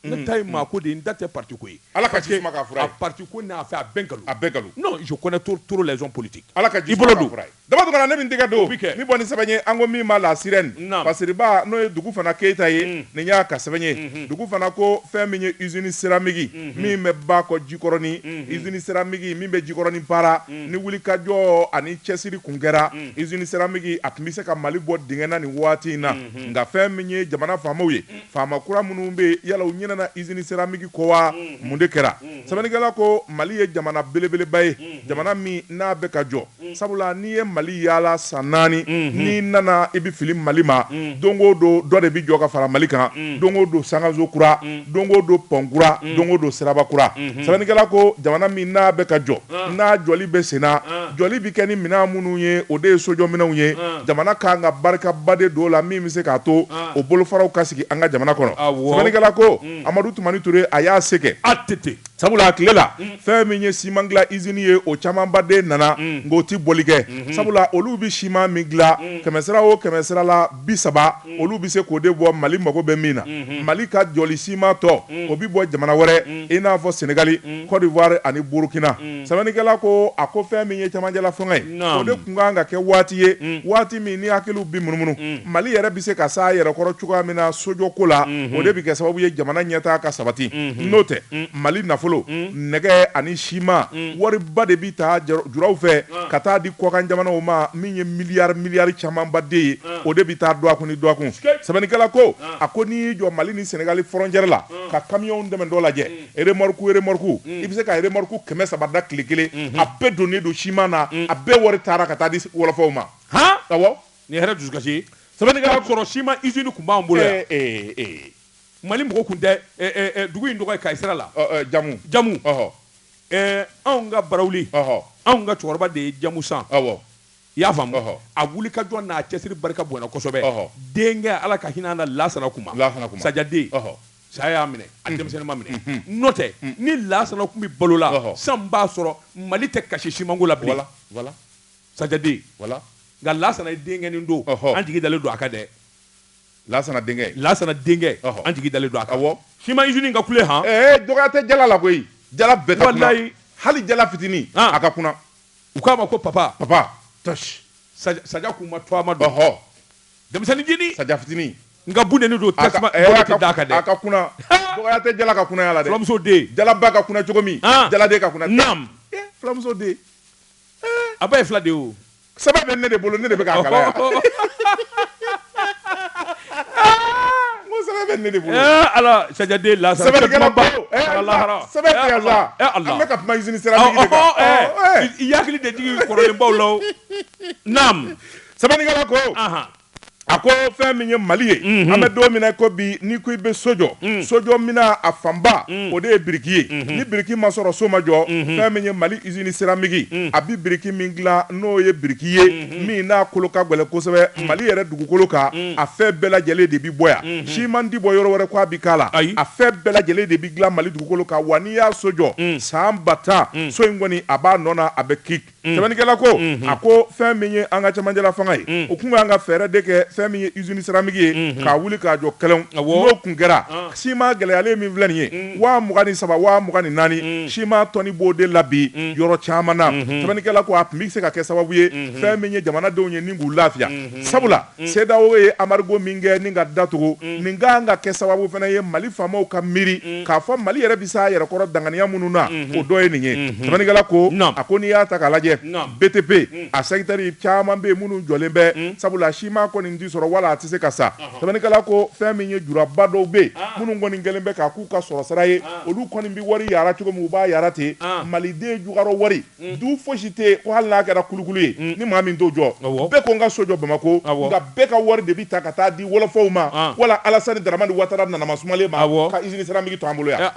ne ta ye maa ko de ye n ta tɛ parti ko ye ala ka ji suma ka fura ye a parti ko n'a fɛ a bɛɛ nkalon non je connais trop les hommes politiques ala ka ji suma ka fura ye dama dugana ne bɛ n tɛgɛ don ni bɔ ni sɛbɛn ye an ko min ma la sirène Fasiriba n'o ye Dugu fana Keyita ye nin y'a ka sɛbɛn ye Dugu fana ko fɛn min ye usine céramique min bɛ ba kɔ Jikɔrɔni usine céramique min bɛ Jikɔrɔni baara ni wulikajɔ ani cɛsiri kun kɛra usine céramique a tun bɛ se ka Mali bɔ dingɛ na nin waati in na nka fɛn min ye jamana faamaw ye faama kura minnu bɛ yala u ɲinɛna usine céramique ko wa mun de kɛra sɛbɛnnikɛla ko Mali ye jamana belebeleba ye jamana min n'a bɛ ka jɔ sabula n'i ye Mali yaala san 4 n'i nana i bɛ fili Mali ma don o don dɔ de bɛ jɔ ka fara Mali kan don o don Sangaso kura don o don Pɔn kura don o don Siraba kura sɛbɛnnikɛla ko jamana min n'a bɛ ka jɔ n'a jɔli bɛ sen na jɔli bɛ kɛ ni minɛn minnu ye o de ye sojɔminɛnw ye jamana kan ka barikaba de don o la min bɛ se k'a to o bolofaraw ka sigi an ka jamana kɔnɔ sɛbɛnnikɛla ko Amadu Tumani Ture a y'a se kɛ sabula tile la fɛn min ye siman dilan usine ye o camanba de nana ngo ti boli kɛ sabula olu bi siman min dilan kɛmɛsira o kɛmɛsira la 30 olu bi se k'o de bɔ Mali mago bɛ min na Mali ka jɔli siman tɔ o bi bɔ jamana wɛrɛ i n'a fɔ Senegali Côte d'Ivoire ani Burkina sɛbɛnnikɛla ko a ko fɛn min ye camanjɛla fɛngɛ ye o de kun kan ka kɛ waati ye waati min ni hakiliw bi munumunu Mali yɛrɛ bi se ka s'a yɛrɛ kɔrɔ cogoya min na sojɔ ko la o de bi kɛ sababu ye jamana ɲɛtaa ka sabati n'o tɛ Mali nafolo nɛgɛ ani siman wariba de bi ta juraw fɛ ka taa di kɔkan jamanaw ma min ye miliyari camanba de ye o de bi taa do a kun ni do a kun sɛbɛnnikɛla ko a ko n'i y'i jɔ Mali ni Senegali frontière la ka camion dɛmɛ dɔ lajɛ remorque i bi se ka remorque 300 da tile kelen a bɛɛ donnen don siman na a bɛɛ wari taara ka taa di wɔlɔfɔw ma awɔ ni hɛrɛ dusukasi sɛbɛnnikɛla sɔrɔ siman usine kun b'an bolo yan Mali mɔgɔ kun tɛ dugu in tɔgɔ ye Kayi sira la jamu anw ka barawuli anw ka cɛkɔrɔba de ye jamu san i y'a faamu a wuli ka jɔ n'a cɛsiri barika bonyana kosɛbɛ denkɛ Ala ka hinɛ na Lasana kuma Sajaden saya y'a minɛ a denmisɛnnin ma minɛ n'o tɛ ni Lasana kun bi balo la san b'a sɔrɔ Mali tɛ kasi simanko la bilen Sajaden nka Lasana ye denkɛnin don an jigi dalen don a ka dɛ Lasana denkɛ an jigi dalen don a kan siman usine ka kule dɔgɔya tɛ jala la koyi jala bɛɛ ka kunna hali jala fitinin a ka kunna u k'a ma ko papa tosh Saja kun ma toama don denmisɛnnin jini Saja fitinin nka buneni don tasuma tɛ d'a kan dɛ a ka kunna dɔgɔya tɛ jala ka kunna ya la dɛ fulamuso den jala ba ka kunna cogo min jala den ka kunna naam fulamuso den a ba ye fila de o sɛbɛn bɛ ne de bolo ne de bɛ k'a kalaya Ala Sajaden Lasana sɛbɛn tɛ sa an bɛ ka kuma usine céramique de kan i yakili de jigi kɔrɔlenbaw la o naam sɛbɛnnikɛla ko a ko fɛn min ye Mali ye an bɛ don min na ko bi ni ko i bɛ sojɔ min a fanba o de ye biriki ye ni biriki ma sɔrɔ so ma jɔ fɛn min ye Mali usine céramique a bi biriki min dilan n'o ye biriki ye min n'a kolo ka gɛlɛn kosɛbɛ Mali yɛrɛ dugukolo kan a fɛn bɛɛ lajɛlen de bi bɔ yan siman ti bɔ yɔrɔ wɛrɛ k'a bi k'a la a fɛn bɛɛ lajɛlen de bi dilan Mali dugukolo kan wa n'i y'a sojɔ san 10 so in kɔni a b'a nɔ na a bɛ kick sɛbɛnnikɛla ko a ko fɛn min ye an ka cɛmancɛla fanga ye o kun kan ka fɛɛrɛ de kɛ fɛn min ye usine céramique ye k'a wuli k'a jɔ kɛlɛn n'o kun kɛra siman gɛlɛyalen min filɛ nin ye 23 24 siman tɔni b'o de la bi yɔrɔ caman na sɛbɛnnikɛla ko a tun bɛ se ka kɛ sababu ye fɛn min ye jamanadenw ye ni k'u lafiya sabula CEDEAO ye embargo min kɛ ni ka datugu nin kan ka kɛ sababu fana ye Mali faamaw ka miiri k'a fɔ Mali yɛrɛ bɛ s'a yɛrɛ kɔrɔ danganiya minnu na o dɔ ye nin ye sɛbɛnnikɛla ko a ko n'i y'a ta k'a lajɛ BTP a secteur caman bɛ yen minnu jɔlen bɛ sabula siman kɔni tɛ sɔrɔ wala a tɛ se ka sa sɛbɛnnikɛla ko fɛn min ye juraba dɔw bɛ yen minnu kɔni kɛlen bɛ k'a k'u ka sɔrɔ sira ye olu kɔni bɛ wari yara cogo min u b'a yara ten maliden jugaro wari du fosi tɛ ko hali n'a kɛra kulukulu ye ni maa min t'o jɔ bɛɛ ko n ka so jɔ Bamako nka bɛɛ ka wari de bɛ ta ka taa di wɔlɔfɔw ma wala Alasani Daramani Ouattara nanama sumalen ma ka usine céramique to an bolo yan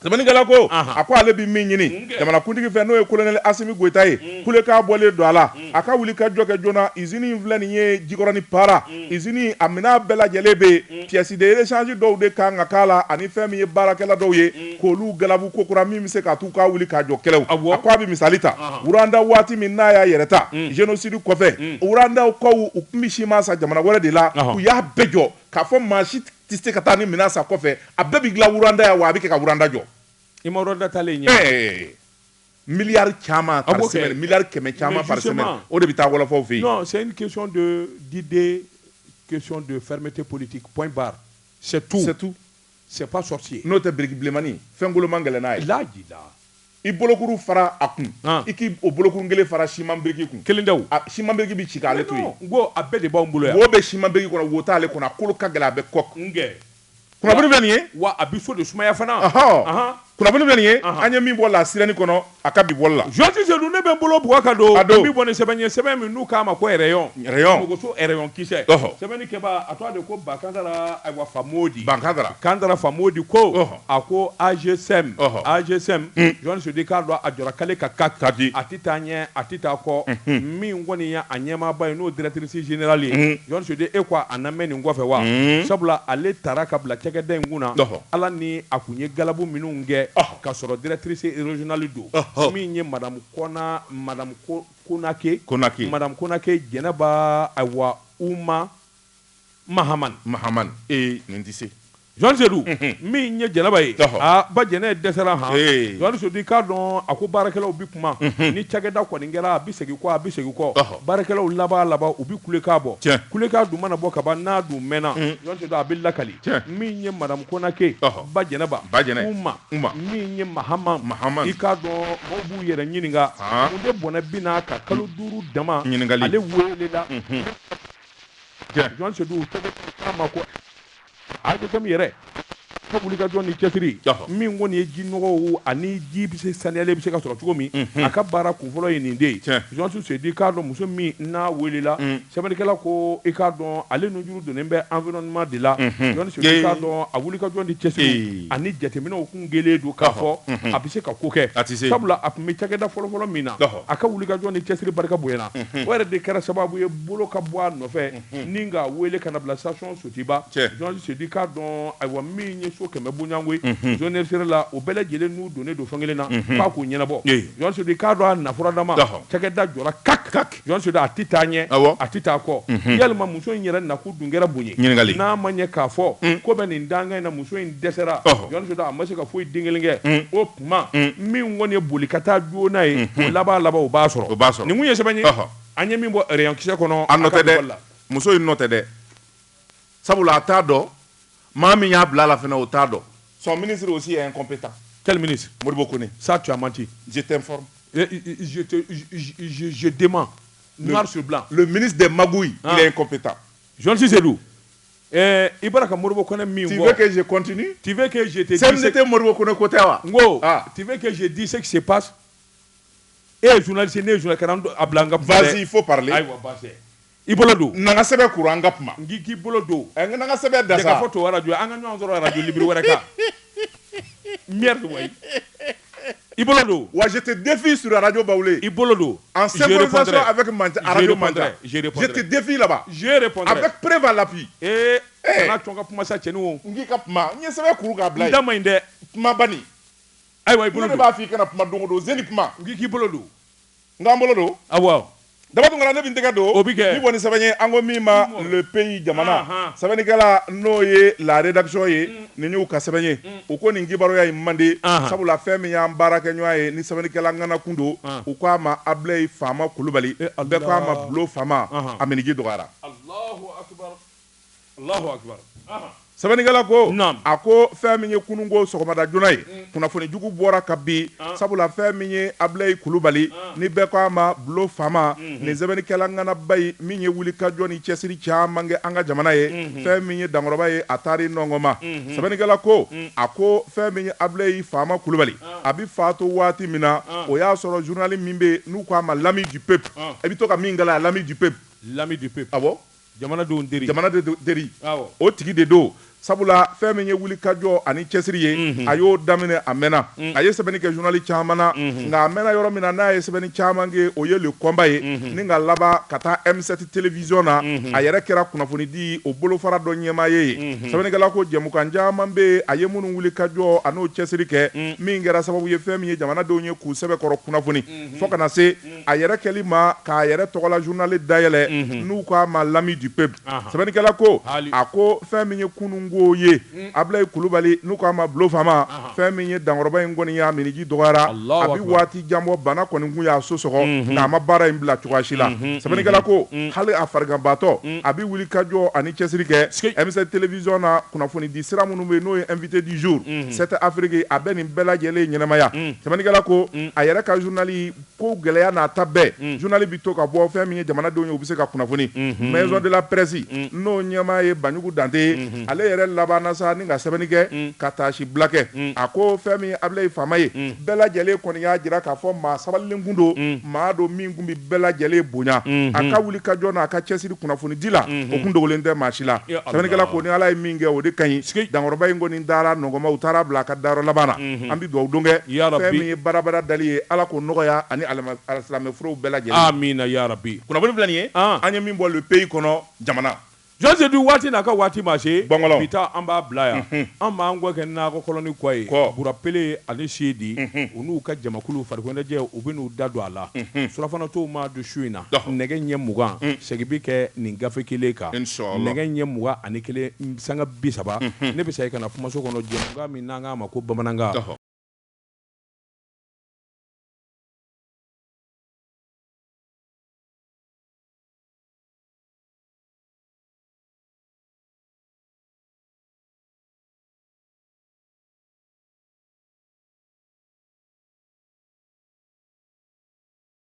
sɛbɛnnikɛla ko a ko ale bɛ min ɲini jamanakuntigi fɛ n'o ye colonel Asimi Goita ye kulekan bɔlen don a la a ka wuli ka jɔ kɛ joona usine in filɛ nin ye Jikɔrɔni Para usine a minɛn bɛɛ lajɛlen bɛ pièces de rechange dɔw de kan ka k'a la ani fɛn min ye baarakɛla dɔw ye k'olu galabu kokura min bɛ se ka t'u ka wuli k'a jɔ kɛlɛw a ko a bɛ misali ta Wuranda waati min n'a y'a yɛrɛ ta génocide kɔfɛ Wurandaw kɔw u tun bɛ siman san jamana wɛrɛ de la u y'a bɛɛ jɔ k'a fɔ maa si tɛ se ka taa ni minɛn san kɔfɛ a bɛɛ bɛ dilan Wuranda yan wa a bɛ kɛ ka Wuranda jɔ i ma Wuranda talen ɲɛ miliyari caman par semaine miliyari 100 caman par semaine o de bɛ taa wɔlɔfɔw fɛ yen non c'est une question d'idée question de fermeté politique point barre c'est tout c'est pas sorcier n'o tɛ biriki bilenmani fɛn golo man gɛlɛn n'a ye i bolokuru fara a kun i k'i o bolokuru kelen fara siman biriki kun kelen tɛ o siman biriki bɛ ci k'ale to yen n ko a bɛɛ de b'anw bolo yan wo bɛ siman biriki kɔnɔ wo t'ale kɔnɔ a kolo ka gɛlɛn a bɛ kɔk kunnafoni bɛ nin ye wa a bɛ so de sumaya fana kunnafoni bɛ nin ye an ye min bɔ la sirɛni kɔnɔ a ka bi bɔli la Joati Seydou ne bɛ n bolo bugɔ ka don min bɔ ni sɛbɛn ye sɛbɛn min n'u k'a ma ko rayon mogoso rayon kisɛ sɛbɛnni kɛba a tɔgɔ de ko Bakandara ayiwa Famodi Kandara Famodi ko a ko AGSM Joati Seydou k'a dɔn a jɔra k'ale ka kadi a tɛ taa ɲɛ a tɛ taa kɔ min kɔni ye a ɲɛmaaba ye n'o directrice générale ye Joati Seydou e ko a na mɛn nin kɔfɛ wa sabula ale taara ka bila cakɛda in kunna Ala ni a kun ye galabu minnu kɛ ka sɔrɔ directrice régionale do min ye madame Konake madame Konake Jɛnɛba Awa Uma Mahaman nin tɛ se Jean Sedou min ye Jɛnɛba ye ba Jɛnɛ dɛsɛra han Jean Sedou k'a dɔn a ko baarakɛlaw bi kuma ni cakɛda kɔni kɛra a bi segin kɔ baarakɛlaw laban u bi kulekan bɔ kulekan dun mana bɔ ka ban n'a dun mɛnna Jean Sedou a bi lakali min ye madame Konake ba Jɛnɛba Uma min ye Mahaman i k'a dɔn mɔgɔw b'u yɛrɛ ɲininka mun de bɔnɛ bina ka kalo 5 dama ale welela Jean Sedou k'a ma ko a ko fɛn yɛrɛ ka wuli ka jɔn ni cɛsiri min kɔni ye ji nɔgɔw ani ji bɛ se saniyalen bɛ se ka sɔrɔ cogo min a ka baara kunfɔlɔ ye nin de ye Jean Sedou k'a dɔn muso min n'a welela sɛbɛnnikɛla ko i k'a dɔn ale nujuru donnen bɛ environnement de la Jean Sedou k'a dɔn a wuli ka jɔn ni cɛsiri ani jateminɛw kun gɛlɛn don k'a fɔ a bɛ se ka ko kɛ sabula a tun bɛ cakɛda fɔlɔfɔlɔ min na a ka wuli ka jɔn ni cɛsiri barika bonyana o yɛrɛ de kɛra sababu ye bolo ka bɔ a nɔfɛ ni ka wele ka na bila station Sotiba Jean Sedou k'a dɔn ayiwa min ye so kɛmɛ bonyangoyi zone sera la o bɛɛ lajɛlen n'u donnen don fɛn kelen na k'a k'u ɲɛnabɔ Jean Sedou k'a dɔn a nafuradama cakɛda jɔra kak Jean Sedou a ti taa ɲɛ a ti taa kɔ yalima muso in yɛrɛ nakun dun kɛra bonya n'a ma ɲɛ k'a fɔ ko bɛ nin dangan in na muso in dɛsɛra Jean Sedou a ma se ka foyi den kelen kɛ o tuma min kɔni ye boli ka taa joona ye o laban o b'a sɔrɔ nin kun ye sɛbɛn ye an ye min bɔ rayon kisɛ kɔnɔ a nɔ tɛ dɛ muso in nɔ tɛ dɛ sabula a t'a dɔn maa min y'a bila la fana o t'a dɔn son ministre aussi est incompétent. Quel ministre? Modibo Kone. Ça tu as menti. Je t'informe. Je demande noir sur blanc. Le ministre des magouilles, il est incompétent. Jean Sedou. Ibaraka Modibo Kone mi. Tu veux que je continue? Tu veux que je te dise? C'est Modibo Kone côté wa. Ngo. Tu veux que je dise ce qui se passe? Journaliste né journaliste à Blanca. Vas-y, il faut parler. Aïwa basé. Ibolodo nanga sebe kuranga puma ngiki bolodo nanga sebe dasa daga photo radio anga nyo nzoro radio libre wereka merde way Ibolodo ouais je te défie sur la radio Baoulé Ibolodo en synchronisation avec radio Manta je te défie là-bas je répondrai avec preuve à l'appui na tonga puma sa chenu ngika puma nye sebe kuruga blay ndama inde puma bani aywa Ibolodo ba fi kana puma dongo do zeni puma ngiki Ibolodo ngambolodo awa d'abord ngara ne bintega do ni boni sabanye ango mima le pays jamana sabani kala noye la rédaction ye ni nyu ka sabanye o ko ni ngibaro ya imande sabula femi ya mbaraka nyoye ni sabani kala ngana kundo o ko ama ablay fama kulubali be ko ama blo fama amenigi dogara Allahu akbar sabani kala ko ako femi ye kunungo sogomada jona ye kunafoni jugu bora kabi sabula femi ye ablay kulubali ni be ko ama blo fama ni zabani kala ngana bay minye wuli ka joni chesiri cha mange anga jamana ye femi ye dangoroba ye atari nongoma sabani kala ko ako femi ye ablay fama kulubali abi fato wati mina o ya soro journal mimbe nu ko ama l'ami du peuple ebi to ka mingala l'ami du peuple abo jamana do deri o tigi de do sabula fɛn ye wuli kajɔ ani cɛsiri ye a y'o daminɛ a mɛnna a ye sɛbɛnni kɛ journal caman na nka a mɛnna yɔrɔ min na n'a ye sɛbɛnni caman kɛ o ye le combat ye ni ka laban ka taa M7 télévision na a yɛrɛ kɛra kunnafoni di o bolofara dɔ ɲɛmaa ye sɛbɛnnikɛla ko jɛmukan caman bɛ a ye minnu wuli kajɔ a n'o cɛsiri kɛ min kɛra sababu ye fɛn min ye jamanadenw ye k'u sɛbɛn kɔrɔ kunnafoni fo kana se a yɛrɛ kɛli ma k'a yɛrɛ tɔgɔla journal dayɛlɛ n'u k'a ma l'ami du peuple sɛbɛnnikɛla ko a ko fɛn min ye kunun ye Ablaye Kulubali n'u ko a ma bulo fama fɛn min ye dangɔrɔba in kɔni y'a miniji dɔgɔyara a bi waati janbɔ bana kɔni kun y'a so sɔgɔ nka a ma baara in bila cogoya si la sɛbɛnnikɛla ko hali a fariganbatɔ a bi wuli kajɔ ani cɛsiri kɛ M7 télévision na kunnafoni di sira minnu bɛ n'o ye invité du jour 7 Afrique a bɛ nin bɛɛ lajɛlen ɲɛnamaya sɛbɛnnikɛla ko a yɛrɛ ka journali ko gɛlɛya n'a ta bɛɛ journali bi to ka bɔ fɛn min ye jamanadenw ye u bɛ se ka kunnafoni maison de la presse n'o ɲɛmaa ye Banjugu Dante ale yɛrɛ labanna sa ni ka sɛbɛnni kɛ ka taasi bila kɛ a ko fɛn min Ablaye Fama ye bɛɛ lajɛlen kɔni y'a jira k'a fɔ maa sabalilen kun don maa don min kun bi bɛɛ lajɛlen bonya a ka wuli ka jɔ n'a ka cɛsiri kunnafoni di la o kun dogolen tɛ maa si la sɛbɛnnikɛla ko ni Ala ye min kɛ o de ka ɲi dangɔrɔba in kɔni dara nɔgɔma u taara bila a ka dayɔrɔ laban na an bi dugawu don kɛ fɛn min ye barabara dali ye Ala k'o nɔgɔya ani alisilamɛ forow bɛɛ lajɛlen amina ya rabi kunnafoni filɛ nin ye an ye min bɔ le pays kɔnɔ jamana Jean Seydou waati n'a ka waati ma se bi ta an b'a bila yan an b'an gɔ kɛ nakɔ kɔlɔni kɔ ye Burapele ani Sedi u n'u ka jamakulu farikɔnɔjɛ u bɛ n'u da don a la surafana t'u ma don su in na nɛgɛ ɲɛ 20 segin bi kɛ nin gafe kelen kan nɛgɛ ɲɛ 21 sanga 30 ne bɛ sa i kana kumaso kɔnɔ jɛmukan min n'an k'a ma ko bamanankan